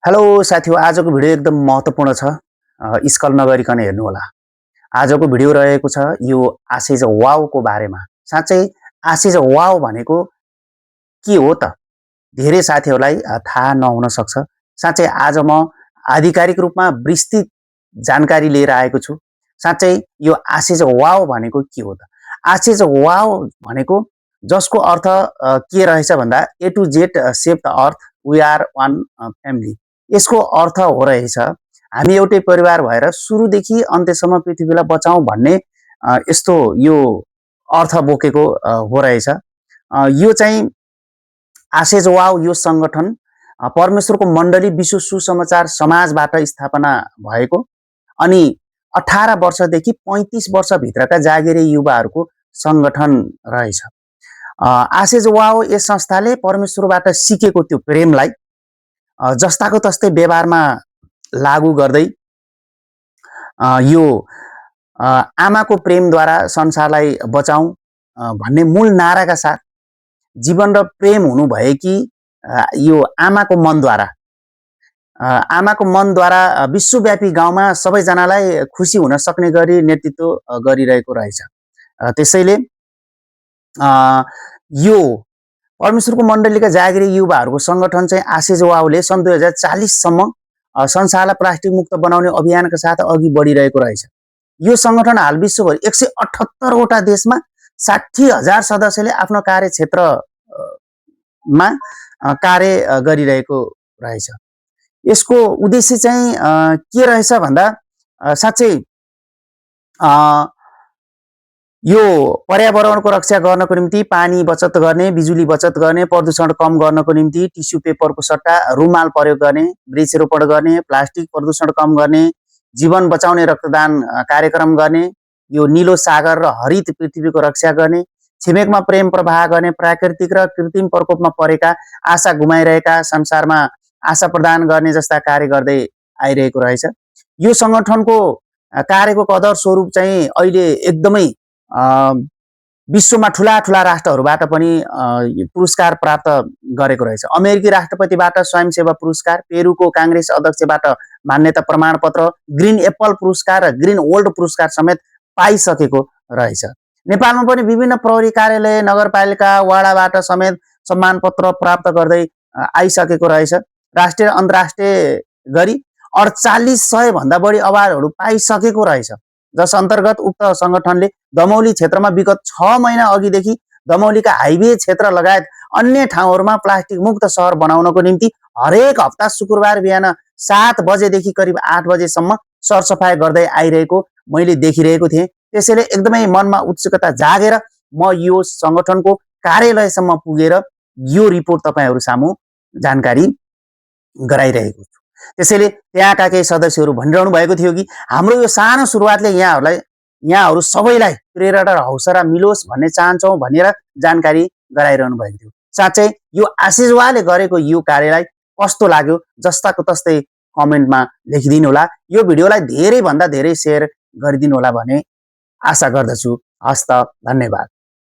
Hello साथीहरु, आजको video एकदम महत्त्वपूर्ण छ। स्कल नगरिकन हेर्नु होला। आजको भिडियो रहेको छ यो आशिष वावको बारेमा। साँच्चै आशिष वाव भनेको के हो त? धेरै साथीहरूलाई थाहा नहुन सक्छ। साँच्चै आज म आधिकारिक रूपमा विस्तृत जानकारी लिएर आएको छु। साँच्चै यो आशिष वाव भनेको के हो त? आशिष वाव भनेको जसको अर्थ के रहेछ भन्दा A to Z save the earth we are one family. यसको अर्थ हो रहेछ हामी एउटै परिवार भएर सुरुदेखि अन्त्यसम्म पृथ्वीलाई बचाउँ भन्ने यस्तो यो अर्थ बोकेको हो रहेछ। यो चाहिँ आशिष वाव यो संगठन परमेश्वरको मण्डली विश्व सुसमाचार समाजबाट स्थापना भएको अनि 18 वर्षदेखि 35 वर्षभित्रका जागिरे युवाहरूको संगठन रहेछ। आशिष वाव यस संस्थाले परमेश्वरबाट सिकेको त्यो प्रेमलाई जस्ताको तस्तै व्यवहारमा लागू गर्दै यो आमाको प्रेमद्वारा संसारलाई बचाउँ भन्ने मूल नाराका साथ जीवन र प्रेम हुनु भएकी यो आमाको मनद्वारा विश्वव्यापी गाउँमा सबैजनालाई खुसी हुन सक्ने गरी नेतृत्व गरिरहेको रहेछ। त्यसैले यो परमेश्वरको मण्डलीका जागिरी युवाहरूको संगठन चाहिँ आशिष वावले सन् 2040 सम्म संसारलाई प्लास्टिक मुक्त बनाउने अभियानका साथ अघि बढिरहेको रहेछ। यो संगठन हाल विश्वभरि 178 वटा देशमा 60,000 सदस्यले आफ्नो कार्यक्षेत्रमा कार्य गरिरहेको रहेछ। यसको उद्देश्य चाहिँ के रहेछ भन्दा साँच्चै यो पर्यावरणको रक्षा गर्नको निम्ति पानी बचत गर्ने, बिजुली बचत गर्ने, प्रदूषण कम गर्नको निम्ति टिस्यु पेपरको सट्टा रुमाल प्रयोग गर्ने, वृक्षरोपण गर्ने, प्लास्टिक प्रदूषण कम गर्ने, जीवन बचाउने रक्तदान कार्यक्रम गर्ने, यो नीलो सागर र हरित पृथ्वीको रक्षा गर्ने, छिमेकमा प्रेम प्रवाह गर्ने, प्राकृतिक र कृत्रिम प्रकोपमा परेका आशा गुमाइरहेका संसारमा आशा प्रदान गर्ने जस्ता कार्य गर्दै आइरहेको रहेछ। यो संगठनको कार्यको कदर स्वरूप चाहिँ अहिले एकदमै विश्वमा ठुला ठुला राष्ट्रहरूबाट पनि पुरस्कार प्राप्त गरेको रहेछ। अमेरिकी राष्ट्रपतिबाट स्वयंसेवा पुरस्कार, पेरुको काङ्ग्रेस अध्यक्षबाट मान्यता प्रमाणपत्र, ग्रिन एप्पल पुरस्कार र ग्रिन वर्ल्ड पुरस्कार समेत पाइसकेको रहेछ। नेपालमा पनि विभिन्न प्रहरी कार्यालय, नगरपालिका, वाडाबाट समेत सम्मान पत्र प्राप्त गर्दै आइसकेको रहेछ। राष्ट्रिय अन्तर्राष्ट्रिय गरी 4800 भन्दा बढी अवार्डहरू पाइसकेको रहेछ, जस अन्तर्गत उक्त संगठनले दमौली क्षेत्रमा विगत 6 महिना अघिदेखि दमौलीका हाइवे क्षेत्र लगायत अन्य ठाउँहरूमा प्लास्टिक मुक्त सहर बनाउनको निम्ति हरेक हप्ता शुक्रबार बिहान 7 बजेदेखि करिब 8 बजेसम्म सरसफाई गर्दै आइरहेको मैले देखिरहेको थिएँ। त्यसैले एकदमै मनमा उत्सुकता जागेर म यो संगठनको कार्यालयसम्म पुगेर यो रिपोर्ट तपाईहरु सामु जानकारी गराइरहेको छु। त्यसैले त्यहाँका केही सदस्यहरू भनिरहनु भएको थियो कि हाम्रो यो सानो सुरुवातले यहाँहरू सबैलाई प्रेरणा र हौसला मिलोस् भन्ने चाहन्छौँ भनेर जानकारी गराइरहनु भएको थियो। साँच्चै यो आशिष वावले गरेको यो कार्यलाई कस्तो लाग्यो जस्ताको तस्तै कमेन्टमा लेखिदिनु होला। यो भिडियोलाई धेरै भन्दा धेरै शेयर गरिदिनु होला भन्ने आशा गर्दछु। हस्त, धन्यवाद।